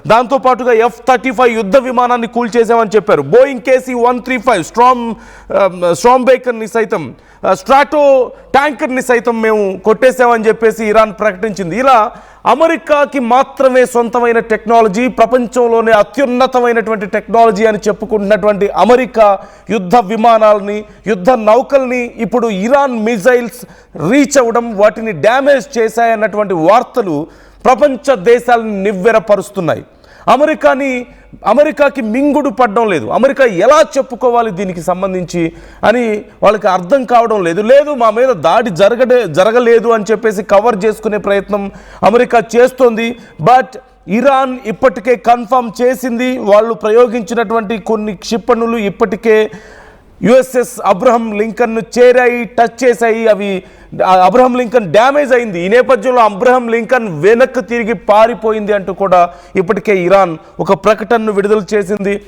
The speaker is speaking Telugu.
దాంతోపాటుగా F-35 యుద్ధ విమానాన్ని కూల్చేసామని చెప్పారు. బోయింగ్ KC-135 స్ట్రాంబేకర్ని సైతం, స్ట్రాటో ట్యాంకర్ని సైతం మేము కొట్టేసామని చెప్పేసి ఇరాన్ ప్రకటించింది. ఇలా అమెరికాకి మాత్రమే సొంతమైన టెక్నాలజీ, ప్రపంచంలోనే అత్యున్నతమైనటువంటి టెక్నాలజీ అని చెప్పుకుంటున్నటువంటి అమెరికా యుద్ధ విమానాలని, యుద్ధ నౌకల్ని ఇప్పుడు ఇరాన్ మిజైల్స్ రీచ్ అవ్వడం, వాటిని డ్యామేజ్ చేశాయన్నటువంటి వార్తలు ప్రపంచ దేశాలను నివ్వెరపరుస్తున్నాయి. అమెరికాకి మింగుడు పడడం లేదు. అమెరికా ఎలా చెప్పుకోవాలి దీనికి సంబంధించి అని వాళ్ళకి అర్థం కావడం లేదు. మా మీద దాడి జరగలేదు అని చెప్పేసి కవర్ చేసుకునే ప్రయత్నం అమెరికా చేస్తోంది. బట్ ఇరాన్ ఇప్పటికే కన్ఫర్మ్ చేసింది, వాళ్ళు ప్రయోగించినటువంటి కొన్ని క్షిపణులు ఇప్పటికే USS అబ్రహం లింకన్ను చేరాయి, టచ్ చేశాయి. అవి అబ్రహం లింకన్ డ్యామేజ్ అయింది. ఈ నేపథ్యంలో అబ్రహం లింకన్ వెనక్కి తిరిగి పారిపోయింది అంటూ కూడా ఇప్పటికే ఇరాన్ ఒక ప్రకటనను విడుదల చేసింది.